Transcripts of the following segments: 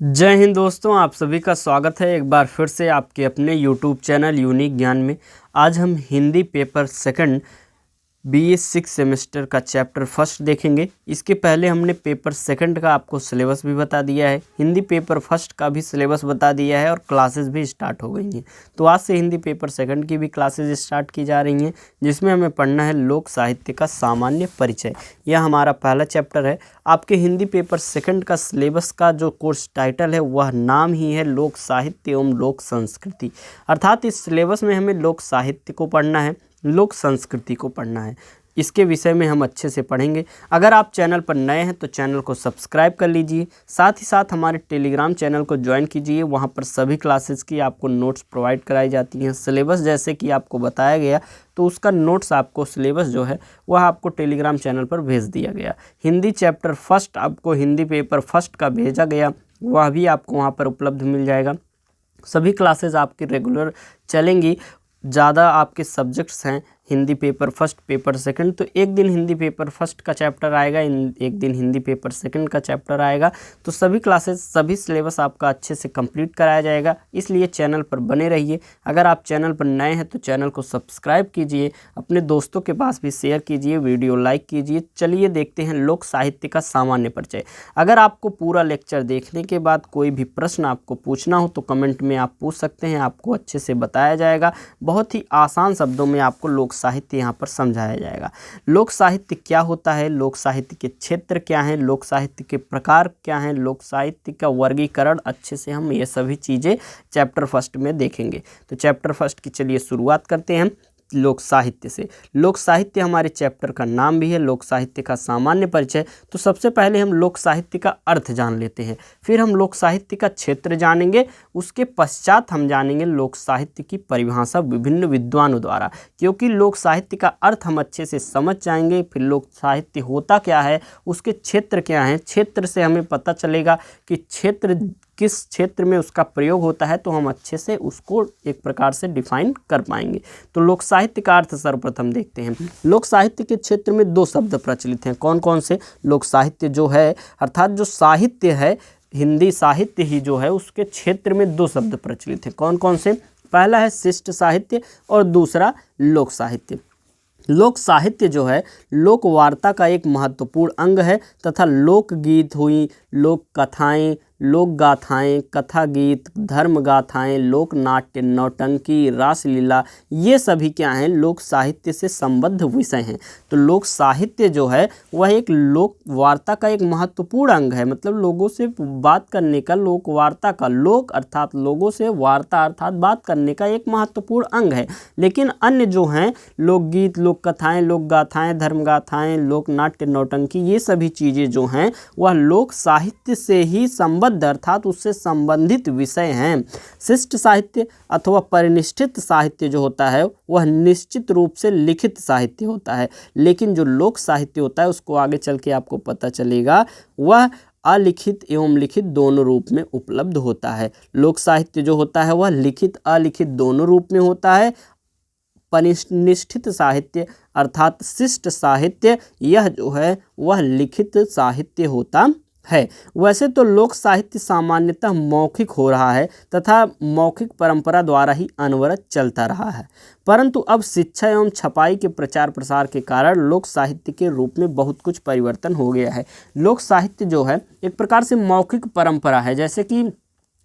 जय हिंद दोस्तों, आप सभी का स्वागत है एक बार फिर से आपके अपने YouTube चैनल यूनिक ज्ञान में। आज हम Hindi paper second BA 6 semester का चैप्टर फर्स्ट देखेंगे। इसके पहले हमने पेपर सेकंड का आपको सिलेबस भी बता दिया है, हिंदी पेपर फर्स्ट का भी सिलेबस बता दिया है और क्लासेस भी स्टार्ट हो गई हैं। तो आज से हिंदी पेपर सेकंड की भी क्लासेस स्टार्ट की जा रही हैं, जिसमें हमें पढ़ना है लोक साहित्य का सामान्य परिचय। यह हमारा पहला चैप्टर है। आपके हिंदी पेपर सेकंड का सिलेबस का जो कोर्स टाइटल है वह नाम ही है लोक साहित्य एवं लोक संस्कृति। अर्थात इस सिलेबस में हमें लोक साहित्य को पढ़ना है, लोक संस्कृति को पढ़ना है। इसके विषय में हम अच्छे से पढ़ेंगे। अगर आप चैनल पर नए हैं तो चैनल को सब्सक्राइब कर लीजिए, साथ ही साथ हमारे टेलीग्राम चैनल को ज्वाइन कीजिए। वहां पर सभी क्लासेस की आपको नोट्स प्रोवाइड कराई जाती हैं। सिलेबस जैसे कि आपको बताया गया तो उसका नोट्स आपको सिलेबस जो है वह आपको टेलीग्राम चैनल पर भेज दिया गया। हिंदी चैप्टर फर्स्ट आपको हिंदी पेपर फर्स्ट का भेजा गया, वह भी आपको वहाँ पर उपलब्ध मिल जाएगा। सभी क्लासेस आपकी रेगुलर चलेंगी। ज़्यादा आपके सब्जेक्ट्स हैं Hindi paper first paper second, तो एक दिन हिंदी पेपर फर्स्ट का चैप्टर आएगा, एक दिन हिंदी पेपर सेकंड का चैप्टर आएगा। तो सभी क्लासेस सभी सिलेबस आपका अच्छे से कंप्लीट कराया जाएगा, इसलिए चैनल पर बने रहिए। अगर आप चैनल पर नए हैं तो चैनल को सब्सक्राइब कीजिए, अपने दोस्तों के पास भी शेयर कीजिए, वीडियो लाइक कीजिए। चलिए देखते हैं लोक साहित्य का सामान्य परिचय। अगर आपको पूरा लेक्चर देखने के बाद कोई भी प्रश्न आपको पूछना हो तो कमेंट में आप पूछ सकते हैं, आपको अच्छे से बताया जाएगा। बहुत ही आसान शब्दों में आपको लोक साहित्य यहाँ पर समझाया जाएगा। लोक साहित्य क्या होता है, लोक साहित्य के क्षेत्र क्या हैं, लोक साहित्य के प्रकार क्या हैं, लोक साहित्य का वर्गीकरण, अच्छे से हम ये सभी चीज़ें चैप्टर फर्स्ट में देखेंगे। तो चैप्टर फर्स्ट की चलिए शुरुआत करते हैं लोक साहित्य से। लोक साहित्य हमारे चैप्टर का नाम भी है, लोक साहित्य का सामान्य परिचय। तो सबसे पहले हम लोक साहित्य का अर्थ जान लेते हैं, फिर हम लोक साहित्य का क्षेत्र जानेंगे, उसके पश्चात हम जानेंगे लोक साहित्य की परिभाषा विभिन्न विद्वानों द्वारा। क्योंकि लोक साहित्य का अर्थ हम अच्छे से समझ जाएंगे, फिर लोक साहित्य होता क्या है, उसके क्षेत्र क्या हैं, क्षेत्र से हमें पता चलेगा कि क्षेत्र किस क्षेत्र में उसका प्रयोग होता है, तो हम अच्छे से उसको एक प्रकार से डिफाइन कर पाएंगे। तो लोक साहित्य का अर्थ सर्वप्रथम देखते हैं। लोक साहित्य के क्षेत्र में दो शब्द प्रचलित हैं। कौन कौन से? लोक साहित्य जो है अर्थात जो साहित्य है, हिंदी साहित्य ही जो है, उसके क्षेत्र में दो शब्द प्रचलित हैं। कौन कौन से? पहला है शिष्ट साहित्य और दूसरा लोक साहित्य। लोक साहित्य जो है लोक वार्ता का एक महत्वपूर्ण अंग है तथा लोकगीत हुई, लोक कथाएँ, लोक गाथाएँ, कथा गीत, धर्म गाथाएँ, लोक नाट्य, नौटंकी, रासलीला, ये सभी क्या हैं? लोक साहित्य से संबद्ध विषय हैं। तो लोक साहित्य जो है वह एक लोक वार्ता का एक महत्वपूर्ण अंग है, मतलब लोगों से बात करने का, लोक वार्ता का, लोक अर्थात लोगों से, वार्ता अर्थात बात करने का एक महत्वपूर्ण अंग है। लेकिन अन्य जो हैं लोकगीत, लोक कथाएँ, लोक गाथाएँ, धर्म गाथाएँ, लोक नाट्य, नौटंकी, ये सभी चीज़ें जो हैं वह लोक साहित्य से ही संबद्ध अर्थात उससे संबंधित विषय हैं। शिष्ट साहित्य अथवा परिनिष्ठित साहित्य जो होता है वह निश्चित रूप से लिखित साहित्य होता है, लेकिन जो लोक साहित्य होता है उसको आगे चल के आपको पता चलेगा वह अलिखित एवं लिखित दोनों रूप में उपलब्ध होता है। लोक साहित्य जो होता है वह लिखित अलिखित दोनों रूप में होता है। परिनिष्ठित साहित्य अर्थात शिष्ट साहित्य यह जो है वह लिखित साहित्य होता है। वैसे तो लोक साहित्य सामान्यतः मौखिक हो रहा है तथा मौखिक परंपरा द्वारा ही अनवरत चलता रहा है, परंतु अब शिक्षा एवं छपाई के प्रचार प्रसार के कारण लोक साहित्य के रूप में बहुत कुछ परिवर्तन हो गया है। लोक साहित्य जो है एक प्रकार से मौखिक परंपरा है। जैसे कि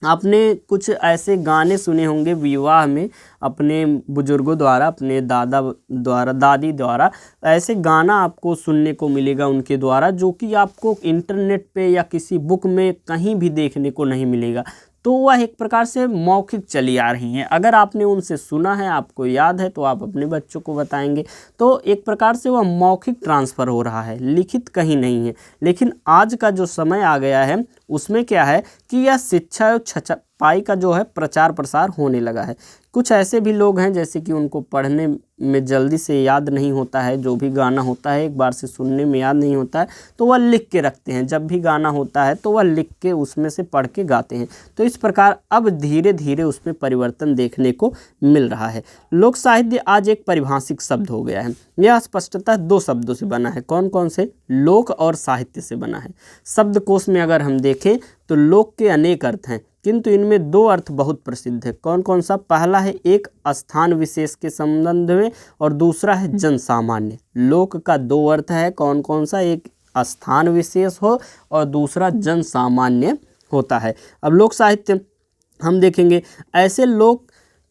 आपने कुछ ऐसे गाने सुने होंगे विवाह में अपने बुजुर्गों द्वारा, अपने दादा द्वारा, दादी द्वारा, ऐसे गाना आपको सुनने को मिलेगा उनके द्वारा, जो कि आपको इंटरनेट पे या किसी बुक में कहीं भी देखने को नहीं मिलेगा। तो वह एक प्रकार से मौखिक चली आ रही हैं। अगर आपने उनसे सुना है, आपको याद है, तो आप अपने बच्चों को बताएंगे। तो एक प्रकार से वह मौखिक ट्रांसफ़र हो रहा है, लिखित कहीं नहीं है। लेकिन आज का जो समय आ गया है उसमें क्या है कि यह शिक्षा और छपाई का जो है प्रचार प्रसार होने लगा है। कुछ ऐसे भी लोग हैं जैसे कि उनको पढ़ने में जल्दी से याद नहीं होता है, जो भी गाना होता है एक बार से सुनने में याद नहीं होता है, तो वह लिख के रखते हैं। जब भी गाना होता है तो वह लिख के उसमें से पढ़ के गाते हैं। तो इस प्रकार अब धीरे धीरे उसमें परिवर्तन देखने को मिल रहा है। लोक साहित्य आज एक परिभाषिक शब्द हो गया है। यह स्पष्टतः दो शब्दों से बना है। कौन कौन से? लोक और साहित्य से बना है। शब्दकोश में अगर हम देखें तो लोक के अनेक अर्थ हैं, किंतु इनमें दो अर्थ बहुत प्रसिद्ध है। कौन कौन सा? पहला है एक स्थान विशेष के संबंध में और दूसरा है जन सामान्य। लोक का दो अर्थ है। कौन कौन सा? एक स्थान विशेष हो और दूसरा जन सामान्य होता है। अब लोक साहित्य हम देखेंगे, ऐसे लोक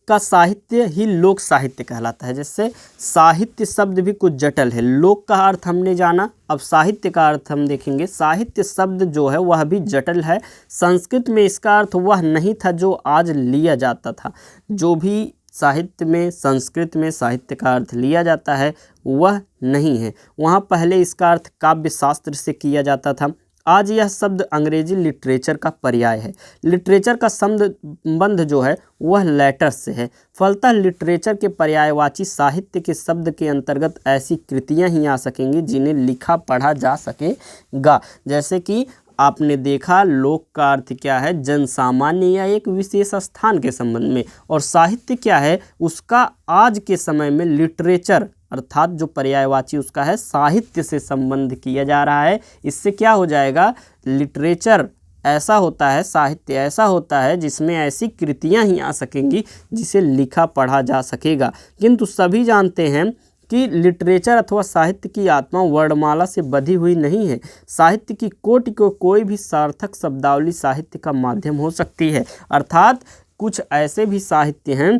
का साहित्य ही लोक साहित्य कहलाता है। जैसे साहित्य शब्द भी कुछ जटिल है। लोक का अर्थ हमने जाना, अब साहित्य का अर्थ हम देखेंगे। साहित्य शब्द जो है वह भी जटिल है। संस्कृत में इसका अर्थ वह नहीं था जो आज लिया जाता था। जो भी साहित्य में, संस्कृत में साहित्य का अर्थ लिया जाता है वह नहीं है। वहाँ पहले इसका अर्थ काव्य शास्त्र से किया जाता था। आज यह शब्द अंग्रेजी लिटरेचर का पर्याय है। लिटरेचर का संबंध जो है वह लेटर्स से है। फलतः लिटरेचर के पर्यायवाची साहित्य के शब्द के अंतर्गत ऐसी कृतियां ही आ सकेंगी जिन्हें लिखा पढ़ा जा सकेगा। जैसे कि आपने देखा, लोक का अर्थ क्या है? जन सामान्य या एक विशेष स्थान के संबंध में। और साहित्य क्या है? उसका आज के समय में लिटरेचर अर्थात जो पर्यायवाची उसका है साहित्य से संबंध किया जा रहा है। इससे क्या हो जाएगा? लिटरेचर ऐसा होता है, साहित्य ऐसा होता है जिसमें ऐसी कृतियां ही आ सकेंगी जिसे लिखा पढ़ा जा सकेगा। किंतु सभी जानते हैं कि लिटरेचर अथवा साहित्य की आत्मा वर्णमाला से बधी हुई नहीं है। साहित्य की कोटि को कोई भी सार्थक शब्दावली साहित्य का माध्यम हो सकती है। अर्थात कुछ ऐसे भी साहित्य हैं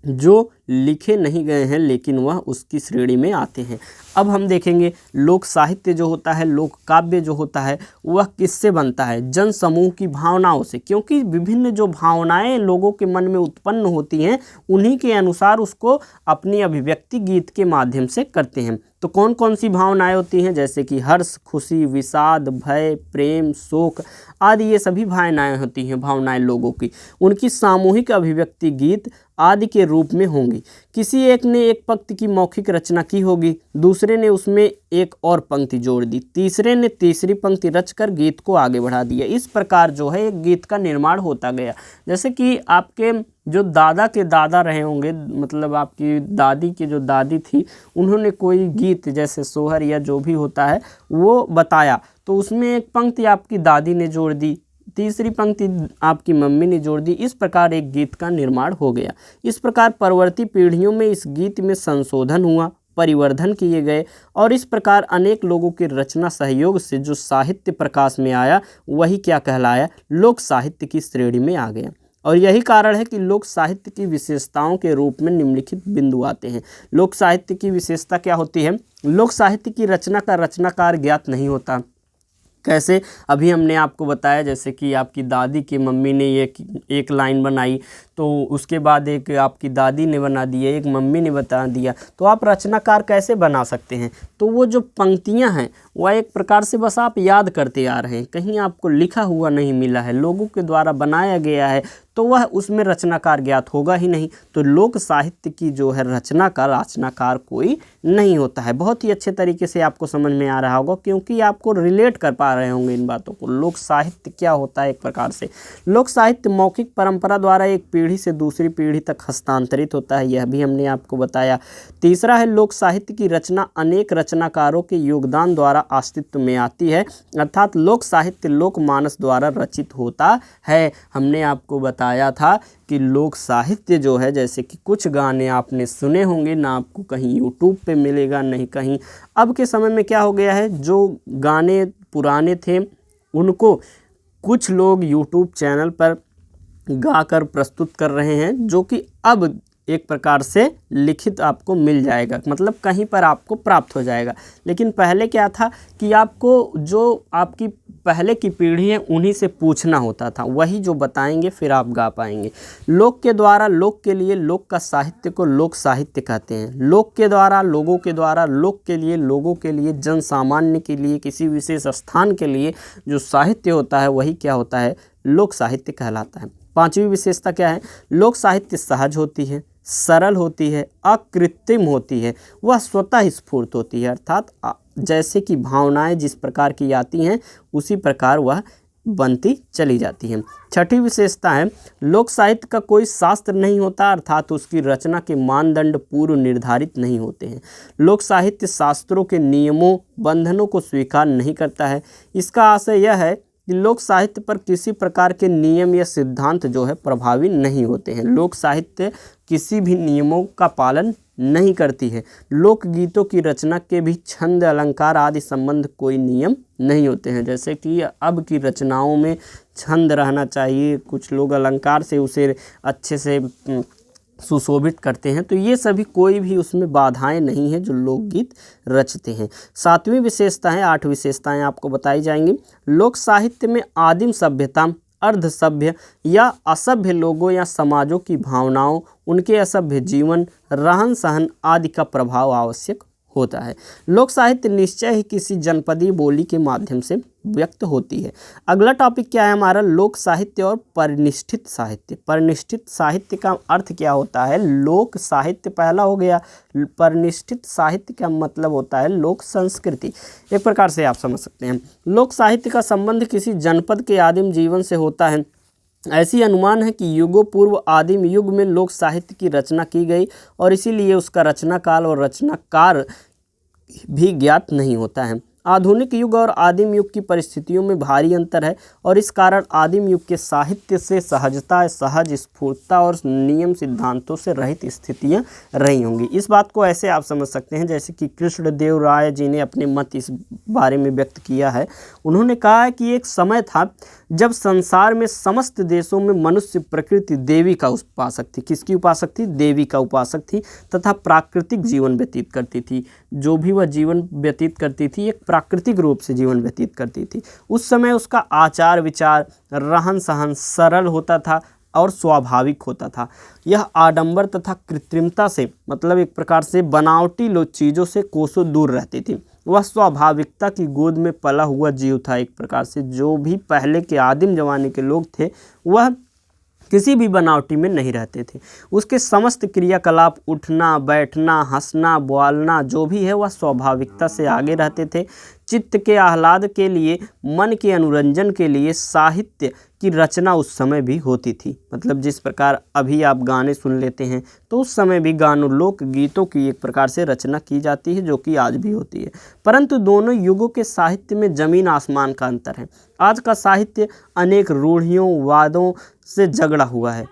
जो लिखे नहीं गए हैं लेकिन वह उसकी श्रेणी में आते हैं। अब हम देखेंगे लोक साहित्य जो होता है, लोक काव्य जो होता है वह किससे बनता है? जन समूह की भावनाओं से। क्योंकि विभिन्न जो भावनाएं लोगों के मन में उत्पन्न होती हैं उन्हीं के अनुसार उसको अपनी अभिव्यक्ति गीत के माध्यम से करते हैं। तो कौन कौन सी भावनाएं होती हैं? जैसे कि हर्ष, खुशी, विषाद, भय, प्रेम, शोक आदि ये सभी भावनाएं लोगों की। उनकी सामूहिक अभिव्यक्ति गीत आदि के रूप में होंगी। किसी एक ने एक पंक्ति की मौखिक रचना की होगी, दूसरे ने उसमें एक और पंक्ति जोड़ दी, तीसरे ने तीसरी पंक्ति रचकर गीत को आगे बढ़ा दिया। इस प्रकार जो है एक गीत का निर्माण होता गया। जैसे कि आपके जो दादा के दादा रहे होंगे, मतलब आपकी दादी की जो दादी थी, उन्होंने कोई गीत जैसे सोहर या जो भी होता है वो बताया, तो उसमें एक पंक्ति आपकी दादी ने जोड़ दी, तीसरी पंक्ति आपकी मम्मी ने जोड़ दी। इस प्रकार एक गीत का निर्माण हो गया। इस प्रकार परवर्ती पीढ़ियों में इस गीत में संशोधन हुआ, परिवर्धन किए गए और इस प्रकार अनेक लोगों के रचना सहयोग से जो साहित्य प्रकाश में आया वही क्या कहलाया? लोक साहित्य की श्रेणी में आ गया। और यही कारण है कि लोक साहित्य की विशेषताओं के रूप में निम्नलिखित बिंदु आते हैं। लोक साहित्य की विशेषता क्या होती है? लोक साहित्य की रचना का रचनाकार ज्ञात नहीं होता। कैसे? अभी हमने आपको बताया, जैसे कि आपकी दादी की मम्मी ने एक लाइन बनाई, तो उसके बाद एक आपकी दादी ने बना दिया, एक मम्मी ने बता दिया, तो आप रचनाकार कैसे बना सकते हैं? तो वो जो पंक्तियां हैं वह एक प्रकार से बस आप याद करते आ रहे हैं, कहीं आपको लिखा हुआ नहीं मिला है, लोगों के द्वारा बनाया गया है, तो वह उसमें रचनाकार ज्ञात होगा ही नहीं। तो लोक साहित्य की जो है रचनाकार कोई नहीं होता है। बहुत ही अच्छे तरीके से आपको समझ में आ रहा होगा क्योंकि आपको रिलेट कर पा रहे होंगे इन बातों को। लोक साहित्य क्या होता है? एक प्रकार से लोक साहित्य मौखिक परंपरा द्वारा एक पीढ़ी से दूसरी पीढ़ी तक हस्तांतरित होता है, यह भी हमने आपको बताया। तीसरा है लोक साहित्य की रचना अनेक रचनाकारों के योगदान द्वारा अस्तित्व में आती है, अर्थात लोक साहित्य लोकमानस द्वारा रचित होता है। हमने आपको बताया था कि लोक साहित्य जो है, जैसे कि कुछ गाने आपने सुने होंगे ना, आपको कहीं यूट्यूब पे मिलेगा नहीं कहीं। अब के समय में क्या हो गया है, जो गाने पुराने थे उनको कुछ लोग यूट्यूब चैनल पर गाकर प्रस्तुत कर रहे हैं, जो कि अब एक प्रकार से लिखित आपको मिल जाएगा, मतलब कहीं पर आपको प्राप्त हो जाएगा। लेकिन पहले क्या था कि आपको जो आपकी पहले की पीढ़ी है उन्हीं से पूछना होता था, वही जो बताएंगे फिर आप गा पाएंगे। लोक के द्वारा लोक के लिए, लोक का साहित्य को लोक साहित्य कहते हैं। लोक के द्वारा लोगों के द्वारा, लोक के लिए लोगों के लिए, जन सामान्य के लिए, किसी विशेष स्थान के लिए जो साहित्य होता है वही क्या होता है? लोक साहित्य कहलाता है। 5वीं विशेषता क्या है? लोक साहित्य सहज होती है, सरल होती है, अकृत्रिम होती है, वह स्वतः स्फूर्त होती है, अर्थात जैसे कि भावनाएं जिस प्रकार की आती हैं उसी प्रकार वह बनती चली जाती है। 6ठी विशेषता है लोक साहित्य का कोई शास्त्र नहीं होता, अर्थात उसकी रचना के मानदंड पूर्व निर्धारित नहीं होते हैं। लोक साहित्य शास्त्रों के नियमों बंधनों को स्वीकार नहीं करता है। इसका आशय यह है कि लोक साहित्य पर किसी प्रकार के नियम या सिद्धांत जो है प्रभावी नहीं होते हैं। लोक साहित्य किसी भी नियमों का पालन नहीं करती है। लोकगीतों की रचना के भी छंद अलंकार आदि संबंध कोई नियम नहीं होते हैं। जैसे कि अब की रचनाओं में छंद रहना चाहिए, कुछ लोग अलंकार से उसे अच्छे से सुशोभित करते हैं, तो ये सभी कोई भी उसमें बाधाएं नहीं हैं जो लोकगीत रचते हैं। 7वीं विशेषता है, 8 विशेषताएं आपको बताई जाएंगी। लोक साहित्य में आदिम सभ्यता, अर्ध सभ्य या असभ्य लोगों या समाजों की भावनाओं, उनके असभ्य जीवन, रहन सहन आदि का प्रभाव आवश्यक होता है। लोक साहित्य निश्चय ही किसी जनपदीय बोली के माध्यम से व्यक्त होती है। अगला टॉपिक क्या है हमारा? लोक साहित्य और परिनिष्ठित साहित्य। परिनिष्ठित साहित्य का अर्थ क्या होता है? लोक साहित्य पहला हो गया, परिनिष्ठित साहित्य का मतलब होता है लोक संस्कृति। एक प्रकार से आप समझ सकते हैं लोक साहित्य का संबंध किसी जनपद के आदिम जीवन से होता है। ऐसी अनुमान है कि युगों पूर्व आदिम युग में लोक साहित्य की रचना की गई और इसीलिए उसका रचना काल और रचनाकार भी ज्ञात नहीं होता है। आधुनिक युग और आदिम युग की परिस्थितियों में भारी अंतर है और इस कारण आदिम युग के साहित्य से सहजता, सहज स्फूर्तता और नियम सिद्धांतों से रहित स्थितियां रही होंगी। इस बात को ऐसे आप समझ सकते हैं जैसे कि कृष्णदेव राय जी ने अपने मत इस बारे में व्यक्त किया है। उन्होंने कहा है कि एक समय था जब संसार में समस्त देशों में मनुष्य प्रकृति देवी का उपासक थी। किसकी उपासक थी? देवी का उपासक थी तथा प्राकृतिक जीवन व्यतीत करती थी। जो भी वह जीवन व्यतीत करती थी एक प्राकृतिक रूप से जीवन व्यतीत करती थी। उस समय उसका आचार विचार, रहन सहन सरल होता था और स्वाभाविक होता था। यह आडंबर तथा कृत्रिमता से, मतलब एक प्रकार से बनावटी चीज़ों से कोसों दूर रहती थी। वह स्वाभाविकता की गोद में पला हुआ जीव था। एक प्रकार से जो भी पहले के आदिम जमाने के लोग थे वह किसी भी बनावटी में नहीं रहते थे। उसके समस्त क्रियाकलाप, उठना बैठना, हंसना बोलना जो भी है वह स्वाभाविकता से आगे रहते थे। चित्त के आह्लाद के लिए, मन के अनुरंजन के लिए साहित्य की रचना उस समय भी होती थी। मतलब जिस प्रकार अभी आप गाने सुन लेते हैं तो उस समय भी गानों, लोक गीतों की एक प्रकार से रचना की जाती है जो कि आज भी होती है। परंतु दोनों युगों के साहित्य में जमीन आसमान का अंतर है। आज का साहित्य अनेक रूढ़ियों, वादों से जगड़ा हुआ है।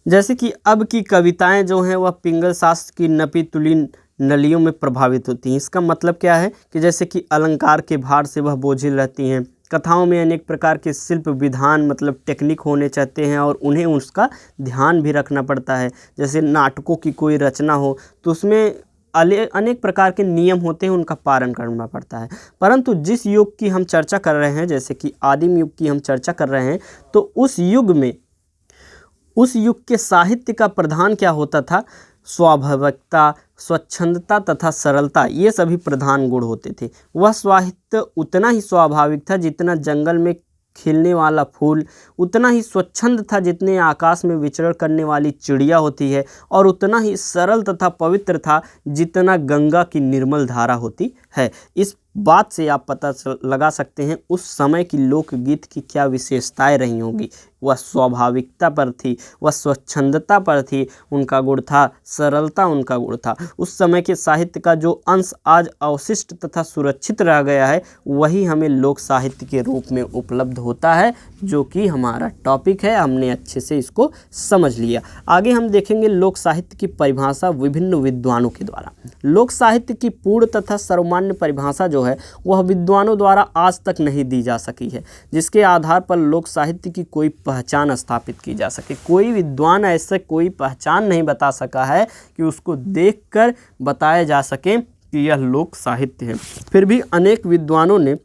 जैसे कि अब की कविताएं जो हैं वह पिंगल शास्त्र की नपी तुली नलियों में प्रभावित होती हैं। इसका मतलब क्या है कि जैसे कि अलंकार के भार से वह बोझिल रहती हैं। कथाओं में अनेक प्रकार के शिल्प विधान, मतलब टेक्निक होने चाहते हैं और उन्हें उसका ध्यान भी रखना पड़ता है। जैसे नाटकों की कोई रचना हो तो उसमें अनेक प्रकार के नियम होते हैं, उनका पालन करना पड़ता है। परंतु जिस युग की हम चर्चा कर रहे हैं, जैसे कि आदिम युग की हम चर्चा कर रहे हैं, तो उस युग के साहित्य का प्रधान क्या होता था? स्वाभाविकता, स्वच्छंदता तथा सरलता, ये सभी प्रधान गुण होते थे। वह साहित्य उतना ही स्वाभाविक था जितना जंगल में खिलने वाला फूल, उतना ही स्वच्छंद था जितने आकाश में विचरण करने वाली चिड़िया होती है, और उतना ही सरल तथा पवित्र था जितना गंगा की निर्मल धारा होती है। इस बात से आप पता लगा सकते हैं उस समय की लोकगीत की क्या विशेषताएं रही होंगी। वह स्वाभाविकता पर थी, वह स्वच्छंदता पर थी, उनका गुण था सरलता, उनका गुण था। उस समय के साहित्य का जो अंश आज अवशिष्ट तथा सुरक्षित रह गया है वही हमें लोक साहित्य के रूप में उपलब्ध होता है, जो कि हमारा टॉपिक है। हमने अच्छे से इसको समझ लिया। आगे हम देखेंगे लोक साहित्य की परिभाषा विभिन्न विद्वानों के द्वारा। लोक साहित्य की पूर्ण तथा सर्वमान्य परिभाषा जो है वह विद्वानों द्वारा आज तक नहीं दी जा सकी है, जिसके आधार पर लोक साहित्य की कोई पहचान स्थापित की जा सके। कोई विद्वान ऐसे कोई पहचान नहीं बता सका है कि उसको देखकर बताया जा सके कि यह लोक साहित्य है। फिर भी अनेक विद्वानों ने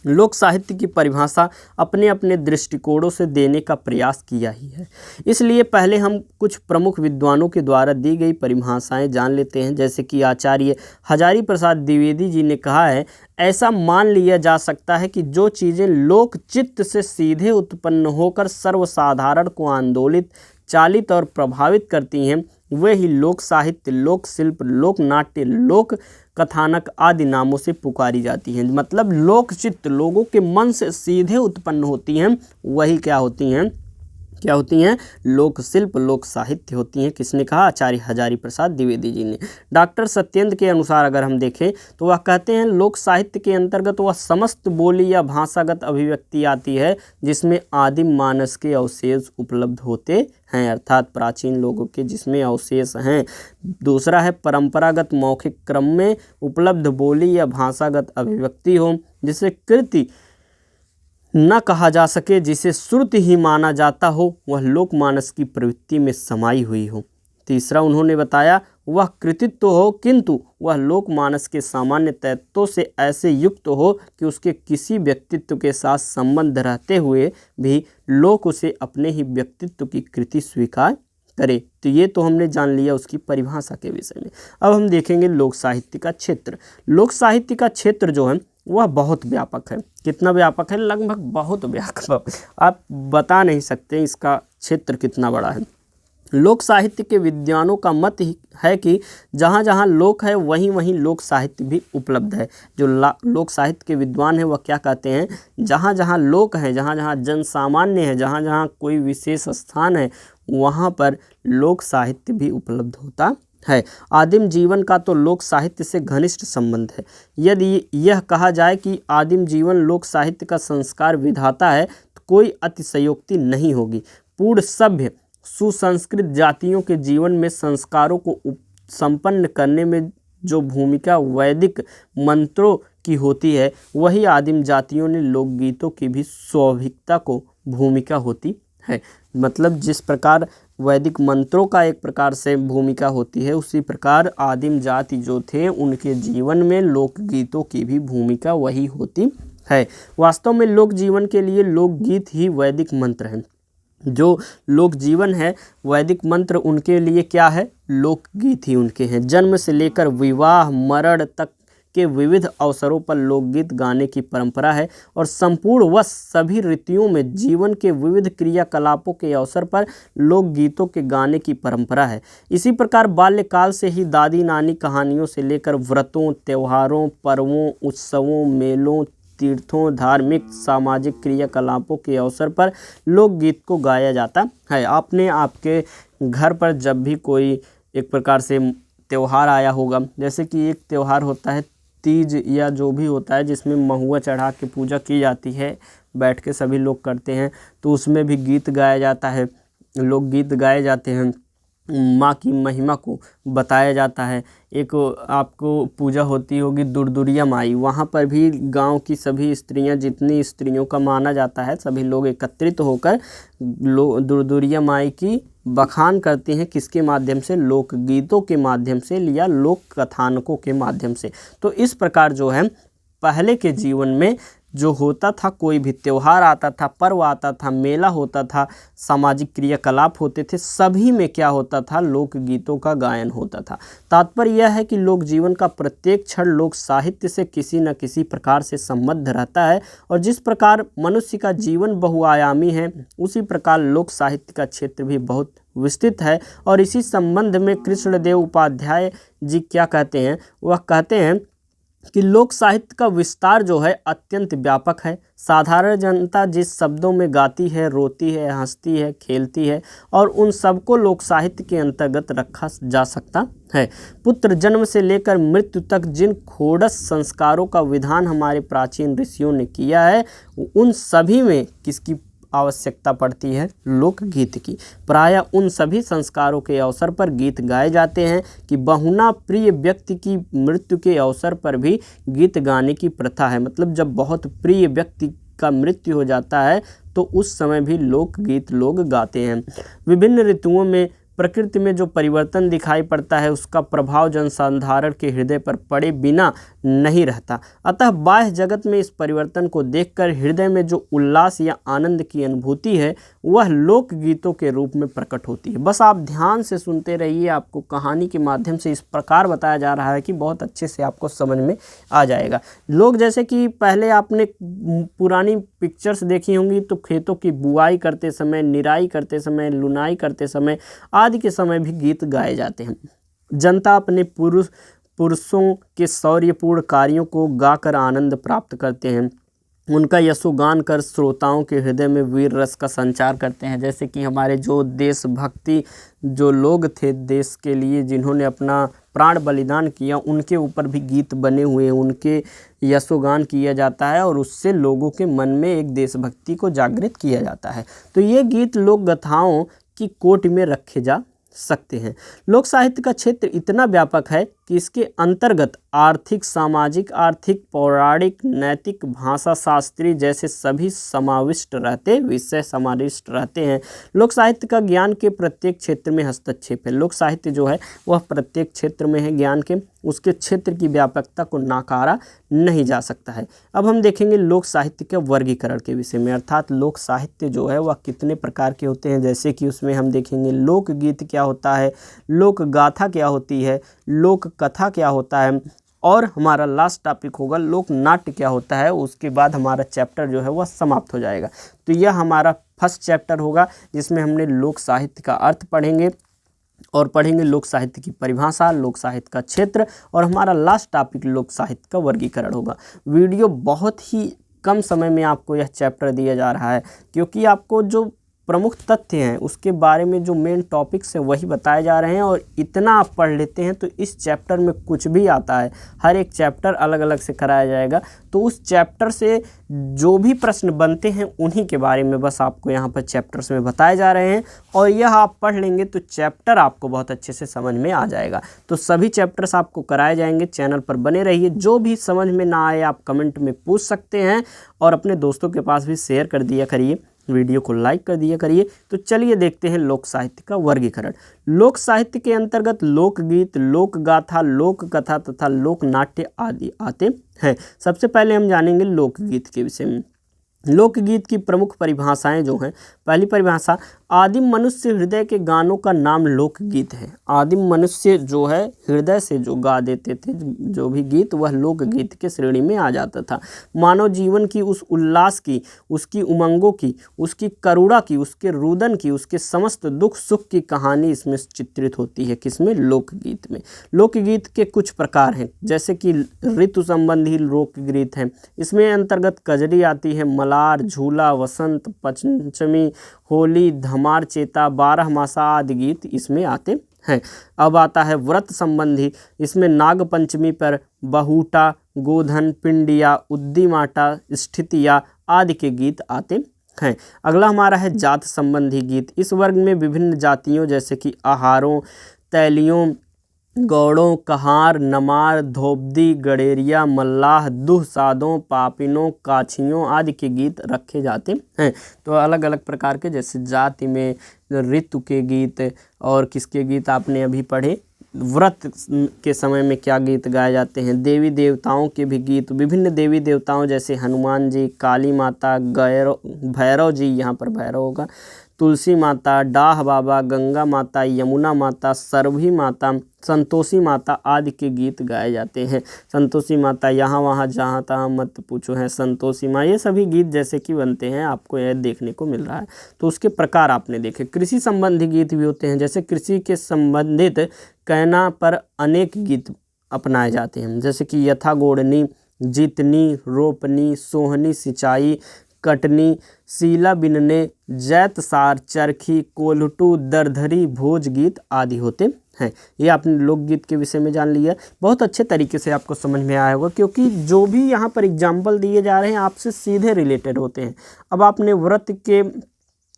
लोक साहित्य की परिभाषा अपने अपने दृष्टिकोणों से देने का प्रयास किया ही है। इसलिए पहले हम कुछ प्रमुख विद्वानों के द्वारा दी गई परिभाषाएं जान लेते हैं। जैसे कि आचार्य हजारी प्रसाद द्विवेदी जी ने कहा है, ऐसा मान लिया जा सकता है कि जो चीज़ें लोक चित्त से सीधे उत्पन्न होकर सर्वसाधारण को आंदोलित, चालित और प्रभावित करती हैं, वे ही लोक साहित्य, लोक शिल्प, लोक नाट्य, लोक कथानक आदि नामों से पुकारी जाती हैं। मतलब लोक चित्त, लोगों के मन से सीधे उत्पन्न होती हैं, वही क्या होती हैं, लोक शिल्प, लोक साहित्य होती हैं। किसने कहा? आचार्य हजारी प्रसाद द्विवेदी जी ने। डॉक्टर सत्येंद्र के अनुसार अगर हम देखें तो वह कहते हैं, लोक साहित्य के अंतर्गत वह समस्त बोली या भाषागत अभिव्यक्ति आती है जिसमें आदिम मानस के अवशेष उपलब्ध होते हैं, अर्थात प्राचीन लोगों के जिसमें अवशेष हैं। दूसरा है परंपरागत मौखिक क्रम में उपलब्ध बोली या भाषागत अभिव्यक्ति हो, जिसे कृति न कहा जा सके, जिसे श्रुति ही माना जाता हो, वह लोकमानस की प्रवृत्ति में समाई हुई हो। तीसरा उन्होंने बताया, वह कृतित्व हो किंतु वह लोकमानस के सामान्य तत्वों से ऐसे युक्त हो कि उसके किसी व्यक्तित्व के साथ संबंध रहते हुए भी लोक उसे अपने ही व्यक्तित्व की कृति स्वीकार करे। तो ये तो हमने जान लिया उसकी परिभाषा के विषय में। अब हम देखेंगे लोक साहित्य का क्षेत्र। लोक साहित्य का क्षेत्र जो है वह बहुत व्यापक है। कितना व्यापक है? लगभग बहुत व्यापक, आप बता नहीं सकते इसका क्षेत्र कितना बड़ा है। लोक साहित्य के विद्वानों का मत है कि जहाँ जहाँ लोक है वहीं वहीं लोक साहित्य भी उपलब्ध है। जो लोक साहित्य के विद्वान हैं वह क्या कहते हैं, जहाँ जहाँ लोक है, जहाँ जहाँ जन सामान्य है, जहाँ जहाँ कोई विशेष स्थान है, वहाँ पर लोक साहित्य भी उपलब्ध होता है। आदिम जीवन का तो लोक साहित्य से घनिष्ठ संबंध है। यदि यह कहा जाए कि आदिम जीवन लोक साहित्य का संस्कार विधाता है तो कोई अतिशयोक्ति नहीं होगी। पूर्ण सभ्य सुसंस्कृत जातियों के जीवन में संस्कारों को संपन्न करने में जो भूमिका वैदिक मंत्रों की होती है, वही आदिम जातियों ने लोकगीतों की भी स्वाभाविकता को भूमिका होती है। मतलब जिस प्रकार वैदिक मंत्रों का एक प्रकार से भूमिका होती है, उसी प्रकार आदिम जाति जो थे उनके जीवन में लोकगीतों की भी भूमिका वही होती है। वास्तव में लोक जीवन के लिए लोकगीत ही वैदिक मंत्र हैं। जो लोक जीवन है, वैदिक मंत्र उनके लिए क्या है? लोकगीत ही उनके हैं। जन्म से लेकर विवाह मरण तक के विविध अवसरों पर लोकगीत गाने की परंपरा है और संपूर्ण व सभी ऋतुओं में जीवन के विविध क्रियाकलापों के अवसर पर लोकगीतों के गाने की परंपरा है। इसी प्रकार बाल्यकाल से ही दादी नानी कहानियों से लेकर व्रतों, त्योहारों, पर्वों, उत्सवों, मेलों, तीर्थों, धार्मिक सामाजिक क्रियाकलापों के अवसर पर लोकगीत को गाया जाता है। आपने आपके घर पर जब भी कोई एक प्रकार से त्यौहार आया होगा, जैसे कि एक त्यौहार होता है तीज या जो भी होता है जिसमें महुआ चढ़ा के पूजा की जाती है, बैठ के सभी लोग करते हैं, तो उसमें भी गीत गाया जाता है, लोकगीत गाए जाते हैं, माँ की महिमा को बताया जाता है। एक आपको पूजा होती होगी दुर्दुरिया माई, वहाँ पर भी गांव की सभी स्त्रियां, जितनी स्त्रियों का माना जाता है, सभी लोग एकत्रित होकर दुर्दुरिया माई की बखान करते हैं। किसके माध्यम से? लोकगीतों के माध्यम से या लोक कथानकों के माध्यम से। तो इस प्रकार जो है पहले के जीवन में जो होता था, कोई भी त्यौहार आता था, पर्व आता था, मेला होता था, सामाजिक क्रियाकलाप होते थे, सभी में क्या होता था? लोकगीतों का गायन होता था। तात्पर्य यह है कि लोक जीवन का प्रत्येक क्षण लोक साहित्य से किसी न किसी प्रकार से संबद्ध रहता है और जिस प्रकार मनुष्य का जीवन बहुआयामी है, उसी प्रकार लोक साहित्य का क्षेत्र भी बहुत विस्तृत है। और इसी संबंध में कृष्णदेव उपाध्याय जी क्या कहते हैं? वह कहते हैं कि लोक साहित्य का विस्तार जो है अत्यंत व्यापक है। साधारण जनता जिस शब्दों में गाती है, रोती है, हंसती है, खेलती है, और उन सबको लोक साहित्य के अंतर्गत रखा जा सकता है। पुत्र जन्म से लेकर मृत्यु तक जिन खोड़स संस्कारों का विधान हमारे प्राचीन ऋषियों ने किया है, उन सभी में किसकी आवश्यकता पड़ती है? लोकगीत की। प्रायः उन सभी संस्कारों के अवसर पर गीत गाए जाते हैं कि बहुना प्रिय व्यक्ति की मृत्यु के अवसर पर भी गीत गाने की प्रथा है। मतलब जब बहुत प्रिय व्यक्ति का मृत्यु हो जाता है तो उस समय भी लोकगीत लोग गाते हैं। विभिन्न ऋतुओं में प्रकृति में जो परिवर्तन दिखाई पड़ता है उसका प्रभाव जनसाधारण के हृदय पर पड़े बिना नहीं रहता। अतः बाह्य जगत में इस परिवर्तन को देखकर हृदय में जो उल्लास या आनंद की अनुभूति है वह लोकगीतों के रूप में प्रकट होती है। बस आप ध्यान से सुनते रहिए, आपको कहानी के माध्यम से इस प्रकार बताया जा रहा है कि बहुत अच्छे से आपको समझ में आ जाएगा। लोग जैसे कि पहले आपने पुरानी पिक्चर्स देखी होंगी तो खेतों की बुआई करते समय, निराई करते समय, लुनाई करते समय आदि के समय भी गीत गाए जाते हैं। जनता अपने पुरुषों के शौर्यपूर्ण कार्यों को गाकर आनंद प्राप्त करते हैं। उनका यशोगान कर श्रोताओं के हृदय में वीर रस का संचार करते हैं। जैसे कि हमारे जो देशभक्ति जो लोग थे देश के लिए, जिन्होंने अपना प्राण बलिदान किया, उनके ऊपर भी गीत बने हुए हैं, उनके यशोगान किया जाता है और उससे लोगों के मन में एक देशभक्ति को जागृत किया जाता है। तो ये गीत लोक गाथाओं की कोटि में रखे जा सकते हैं। लोक साहित्य का क्षेत्र इतना व्यापक है कि इसके अंतर्गत आर्थिक, सामाजिक, आर्थिक, पौराणिक, नैतिक, भाषा शास्त्री जैसे सभी विषय समाविष्ट रहते हैं। लोक साहित्य का ज्ञान के प्रत्येक क्षेत्र में हस्तक्षेप है। लोक साहित्य जो है वह प्रत्येक क्षेत्र में है ज्ञान के, उसके क्षेत्र की व्यापकता को नकारा नहीं जा सकता है। अब हम देखेंगे लोक साहित्य के वर्गीकरण के विषय में, अर्थात लोक साहित्य जो है वह कितने प्रकार के होते हैं। जैसे कि उसमें हम देखेंगे लोकगीत क्या होता है, लोक गाथा क्या होती है, लोक कथा क्या होता है, और हमारा लास्ट टॉपिक होगा लोक नाट्य क्या होता है। उसके बाद हमारा चैप्टर जो है वह समाप्त हो जाएगा। तो यह हमारा फर्स्ट चैप्टर होगा जिसमें हमने लोक साहित्य का अर्थ पढ़ेंगे और पढ़ेंगे लोक साहित्य की परिभाषा, लोक साहित्य का क्षेत्र, और हमारा लास्ट टॉपिक लोक साहित्य का वर्गीकरण होगा। वीडियो बहुत ही कम समय में आपको यह चैप्टर दिया जा रहा है क्योंकि आपको जो प्रमुख तथ्य हैं उसके बारे में जो मेन टॉपिक्स हैं वही बताए जा रहे हैं, और इतना आप पढ़ लेते हैं तो इस चैप्टर में कुछ भी आता है, हर एक चैप्टर अलग अलग से कराया जाएगा। तो उस चैप्टर से जो भी प्रश्न बनते हैं उन्हीं के बारे में बस आपको यहाँ पर चैप्टर्स में बताए जा रहे हैं, और यह आप पढ़ लेंगे तो चैप्टर आपको बहुत अच्छे से समझ में आ जाएगा। तो सभी चैप्टर्स आपको कराए जाएंगे, चैनल पर बने रहिए। जो भी समझ में ना आए आप कमेंट में पूछ सकते हैं और अपने दोस्तों के पास भी शेयर कर दिया करिए, वीडियो को लाइक कर दिया करिए। तो चलिए देखते हैं लोक साहित्य का वर्गीकरण। लोक साहित्य के अंतर्गत लोकगीत, लोक गाथा, लोक कथा तथा लोक नाट्य आदि आते हैं। सबसे पहले हम जानेंगे लोकगीत के विषय में। लोकगीत की प्रमुख परिभाषाएं जो हैं, पहली परिभाषा, आदिम मनुष्य हृदय के गानों का नाम लोकगीत है। आदिम मनुष्य जो है हृदय से जो गा देते थे जो भी गीत, वह लोकगीत के श्रेणी में आ जाता था। मानव जीवन की उस उल्लास की, उसकी उमंगों की, उसकी करुणा की, उसके रुदन की, उसके समस्त दुख सुख की कहानी इसमें चित्रित होती है। किसमें? लोकगीत में। लोकगीत के कुछ प्रकार हैं, जैसे कि ऋतु संबंधी लोकगीत हैं, इसमें अंतर्गत कजरी आती है, मलार, झूला, वसंत पंचमी, होली, धमार चेता, बारह मासा आदि गीत इसमें आते हैं। अब आता है व्रत संबंधी, इसमें नाग पंचमी पर बहुटा, गोधन, पिंडिया, उद्दीमाटा, स्थितिया आदि के गीत आते हैं। अगला हमारा है जात संबंधी गीत। इस वर्ग में विभिन्न जातियों जैसे कि आहारों, तैलियों, गौड़ों, कहार, नमार, धोबदी, गडेरिया, मल्लाह, दुह, सादों, पापिनों, काछियों आदि के गीत रखे जाते हैं। तो अलग अलग प्रकार के, जैसे जाति में ऋतु के गीत और किसके गीत आपने अभी पढ़े, व्रत के समय में क्या गीत गाए जाते हैं। देवी देवताओं के भी गीत, विभिन्न देवी देवताओं जैसे हनुमान जी, काली माता, भैरव जी, यहाँ पर भैरव होगा, तुलसी माता, डाह बाबा, गंगा माता, यमुना माता, सरभी माता, संतोषी माता आदि के गीत गाए जाते हैं। संतोषी माता, यहाँ वहाँ जहाँ तहाँ मत पूछो है संतोषी माँ, ये सभी गीत जैसे कि बनते हैं आपको यह देखने को मिल रहा है। तो उसके प्रकार आपने देखे। कृषि संबंधी गीत भी होते हैं, जैसे कृषि के संबंधित कहना पर अनेक गीत अपनाए जाते हैं, जैसे कि यथा गोड़नी, जीतनी, रोपनी, सोहनी, सिंचाई, कटनी, सीला बिनने, जैत सार, चरखी, कोल्हटू, दरधरी, भोज गीत आदि होते हैं। ये आपने लोकगीत के विषय में जान लिया। बहुत अच्छे तरीके से आपको समझ में आया होगा क्योंकि जो भी यहाँ पर एग्जाम्पल दिए जा रहे हैं आपसे सीधे रिलेटेड होते हैं। अब आपने व्रत के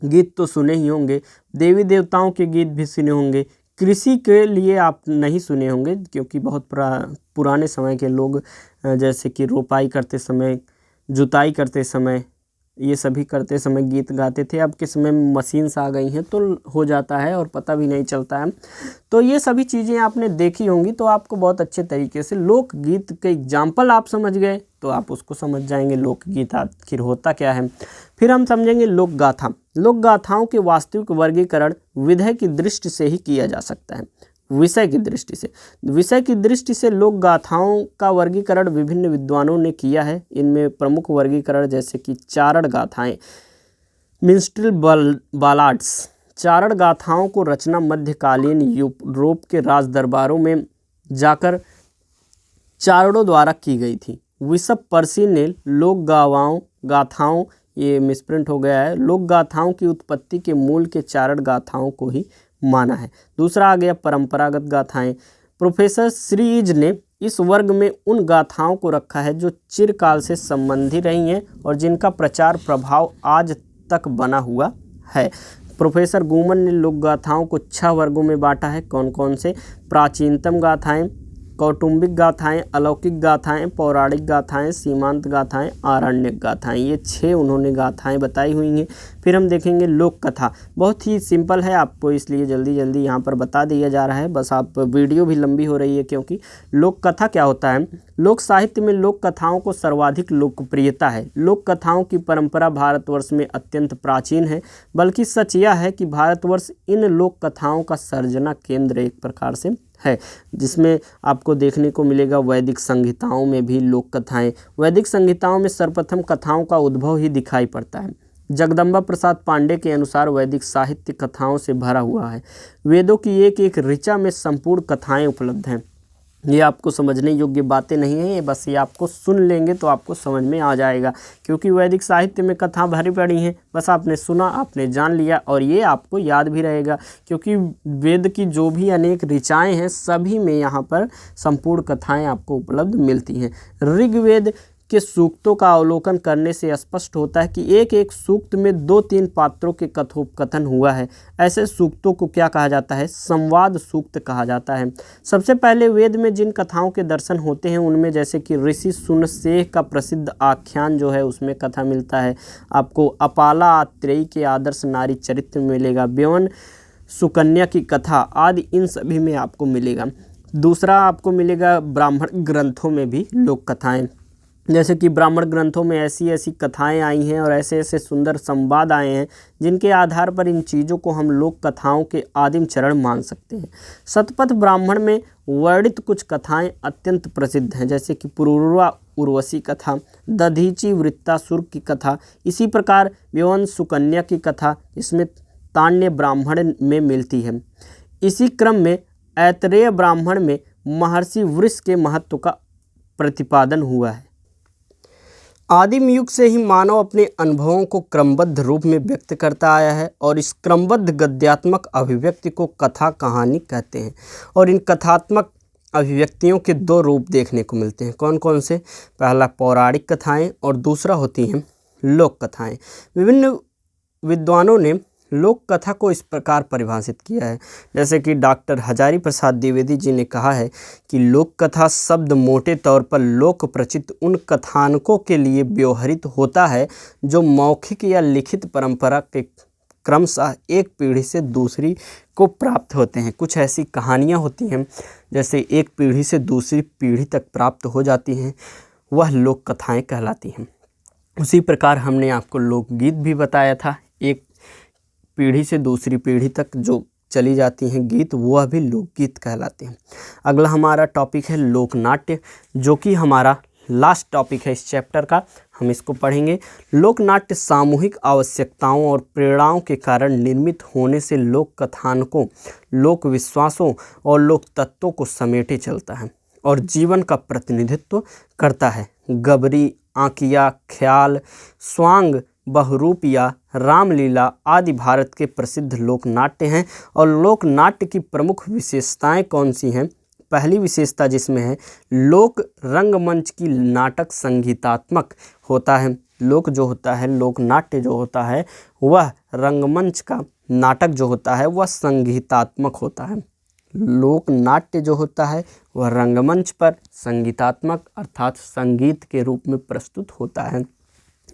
गीत तो सुने ही होंगे, देवी देवताओं के गीत भी सुने होंगे, कृषि के लिए आप नहीं सुने होंगे क्योंकि बहुत पुराने समय के लोग जैसे कि रोपाई करते समय, जुताई करते समय ये सभी करते समय गीत गाते थे। अब के समय में मशीन्स आ गई हैं तो हो जाता है और पता भी नहीं चलता है। तो ये सभी चीज़ें आपने देखी होंगी तो आपको बहुत अच्छे तरीके से लोकगीत के एग्जाम्पल आप समझ गए तो आप उसको समझ जाएंगे लोकगीत आखिर होता क्या है। फिर हम समझेंगे लोकगाथा। लोकगाथाओं के वास्तविक वर्गीकरण विधेय की दृष्टि से ही किया जा सकता है। विषय की दृष्टि से लोक गाथाओं का वर्गीकरण विभिन्न विद्वानों ने किया है। इनमें प्रमुख वर्गीकरण जैसे कि चारण गाथाएं, मिन्स्ट्रेल बालाड्स। चारण गाथाओं को रचना मध्यकालीन यूरोप के राज दरबारों में जाकर चारणों द्वारा की गई थी। विशप पर्सी ने लोक गाथाओं, ये मिसप्रिंट हो गया है, लोक गाथाओं की उत्पत्ति के मूल के चारण गाथाओं को ही माना है। दूसरा आ गया परंपरागत गाथाएं। प्रोफेसर श्रीज ने इस वर्ग में उन गाथाओं को रखा है जो चिरकाल से संबंधी रही हैं और जिनका प्रचार प्रभाव आज तक बना हुआ है। प्रोफेसर गुमन ने लोक गाथाओं को 6 वर्गों में बांटा है। कौन कौन से? प्राचीनतम गाथाएं, कौटुंबिक गाथाएं, अलौकिक गाथाएं, पौराणिक गाथाएं, सीमांत गाथाएं, आरण्यक गाथाएं। ये 6 उन्होंने गाथाएं बताई हुई हैं। फिर हम देखेंगे लोक कथा। बहुत ही सिंपल है, आपको इसलिए जल्दी जल्दी यहाँ पर बता दिया जा रहा है, बस आप वीडियो भी लंबी हो रही है क्योंकि लोक कथा क्या होता है। लोक साहित्य में लोक कथाओं को सर्वाधिक लोकप्रियता है। लोक कथाओं की परंपरा भारतवर्ष में अत्यंत प्राचीन है, बल्कि सच यह है कि भारतवर्ष इन लोक कथाओं का सर्जना केंद्र एक प्रकार से है, जिसमें आपको देखने को मिलेगा वैदिक संहिताओं में भी लोक कथाएं। वैदिक संहिताओं में सर्वप्रथम कथाओं का उद्भव ही दिखाई पड़ता है। जगदम्बा प्रसाद पांडे के अनुसार वैदिक साहित्य कथाओं से भरा हुआ है। वेदों की एक एक ऋचा में संपूर्ण कथाएं उपलब्ध हैं। ये आपको समझने योग्य बातें नहीं हैं, ये बस ये आपको सुन लेंगे तो आपको समझ में आ जाएगा, क्योंकि वैदिक साहित्य में कथा भरी पड़ी हैं। बस आपने सुना, आपने जान लिया और ये आपको याद भी रहेगा, क्योंकि वेद की जो भी अनेक ऋचाएँ हैं सभी में यहाँ पर संपूर्ण कथाएँ आपको उपलब्ध मिलती हैं। ऋग्वेद के सूक्तों का अवलोकन करने से स्पष्ट होता है कि एक एक सूक्त में 2-3 पात्रों के कथोपकथन हुआ है। ऐसे सूक्तों को क्या कहा जाता है? संवाद सूक्त कहा जाता है। सबसे पहले वेद में जिन कथाओं के दर्शन होते हैं उनमें जैसे कि ऋषि सुनसेह का प्रसिद्ध आख्यान जो है उसमें कथा मिलता है। आपको अपाला आत्रेयी के आदर्श नारी चरित्र मिलेगा, ब्यवन सुकन्या की कथा आदि इन सभी में आपको मिलेगा। दूसरा आपको मिलेगा ब्राह्मण ग्रंथों में भी लोक कथाएँ, जैसे कि ब्राह्मण ग्रंथों में ऐसी ऐसी कथाएं आई हैं और ऐसे ऐसे सुंदर संवाद आए हैं जिनके आधार पर इन चीज़ों को हम लोक कथाओं के आदिम चरण मान सकते हैं। शतपथ ब्राह्मण में वर्णित कुछ कथाएं अत्यंत प्रसिद्ध हैं, जैसे कि पुरूरवा उर्वशी कथा, दधीचि वृत्तासुर की कथा। इसी प्रकार ब्यवन सुकन्या की कथा इसमें तान्य ब्राह्मण में मिलती है। इसी क्रम में ऐतरेय ब्राह्मण में महर्षि वृष के महत्व का प्रतिपादन हुआ है। आदिम युग से ही मानव अपने अनुभवों को क्रमबद्ध रूप में व्यक्त करता आया है और इस क्रमबद्ध गद्यात्मक अभिव्यक्ति को कथा कहानी कहते हैं। और इन कथात्मक अभिव्यक्तियों के 2 रूप देखने को मिलते हैं। कौन कौन से? पहला पौराणिक कथाएं और दूसरा होती हैं लोक कथाएं। विभिन्न विद्वानों ने लोक कथा को इस प्रकार परिभाषित किया है, जैसे कि डॉक्टर हजारी प्रसाद द्विवेदी जी ने कहा है कि लोक कथा शब्द मोटे तौर पर लोक प्रचित उन कथानकों के लिए व्यवहृत होता है जो मौखिक या लिखित परंपरा के क्रमशः एक पीढ़ी से दूसरी को प्राप्त होते हैं। कुछ ऐसी कहानियाँ होती हैं जैसे एक पीढ़ी से दूसरी पीढ़ी तक प्राप्त हो जाती हैं, वह लोक कथाएँ कहलाती हैं। उसी प्रकार हमने आपको लोकगीत भी बताया था, एक पीढ़ी से दूसरी पीढ़ी तक जो चली जाती हैं गीत, वह भी लोकगीत कहलाते हैं। अगला हमारा टॉपिक है लोकनाट्य, जो कि हमारा लास्ट टॉपिक है इस चैप्टर का। हम इसको पढ़ेंगे। लोकनाट्य सामूहिक आवश्यकताओं और प्रेरणाओं के कारण निर्मित होने से लोक कथानकों, लोक विश्वासों और लोक तत्वों को समेटे चलता है और जीवन का प्रतिनिधित्व करता है। गबरी, आंकिया, ख्याल, स्वांग, बहुरूपिया, रामलीला आदि भारत के प्रसिद्ध लोकनाट्य हैं। और लोकनाट्य की प्रमुख विशेषताएं कौन सी हैं? पहली विशेषता जिसमें है, लोक रंगमंच की नाटक संगीतात्मक होता है। लोक जो होता है, लोकनाट्य जो होता है, वह रंगमंच का नाटक जो होता है वह संगीतात्मक होता है। लोकनाट्य जो होता है वह रंगमंच पर संगीतात्मक अर्थात संगीत के रूप में प्रस्तुत होता है।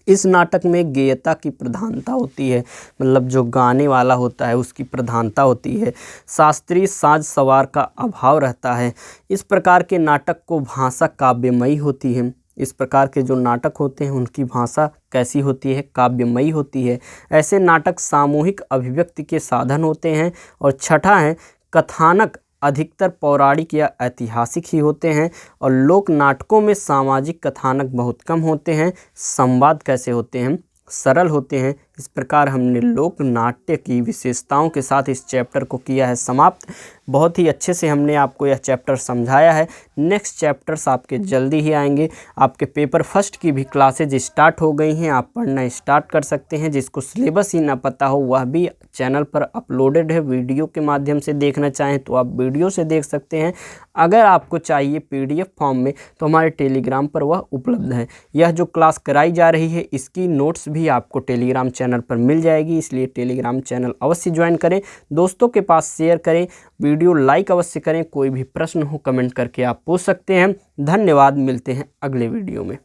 इस नाटक में गेयता की प्रधानता होती है, मतलब जो गाने वाला होता है उसकी प्रधानता होती है। शास्त्रीय साज सवार का अभाव रहता है। इस प्रकार के नाटक को भाषा काव्यमयी होती है। इस प्रकार के जो नाटक होते हैं उनकी भाषा कैसी होती है? काव्यमयी होती है। ऐसे नाटक सामूहिक अभिव्यक्ति के साधन होते हैं। और छठा है, कथानक अधिकतर पौराणिक या ऐतिहासिक ही होते हैं और लोक नाटकों में सामाजिक कथानक बहुत कम होते हैं। संवाद कैसे होते हैं? सरल होते हैं। इस प्रकार हमने लोक नाट्य की विशेषताओं के साथ इस चैप्टर को किया है समाप्त। बहुत ही अच्छे से हमने आपको यह चैप्टर समझाया है। नेक्स्ट चैप्टर्स आपके जल्दी ही आएंगे। आपके पेपर फर्स्ट की भी क्लासेज स्टार्ट हो गई हैं, आप पढ़ना स्टार्ट कर सकते हैं। जिसको सिलेबस ही ना पता हो वह भी चैनल पर अपलोडेड है, वीडियो के माध्यम से देखना चाहें तो आप वीडियो से देख सकते हैं। अगर आपको चाहिए PDF फॉर्म में तो हमारे टेलीग्राम पर वह उपलब्ध है। यह जो क्लास कराई जा रही है इसकी नोट्स भी आपको टेलीग्राम चैनल पर मिल जाएगी, इसलिए टेलीग्राम चैनल अवश्य ज्वाइन करें, दोस्तों के पास शेयर करें, वीडियो लाइक अवश्य करें। कोई भी प्रश्न हो कमेंट करके आप पूछ सकते हैं। धन्यवाद, मिलते हैं अगले वीडियो में।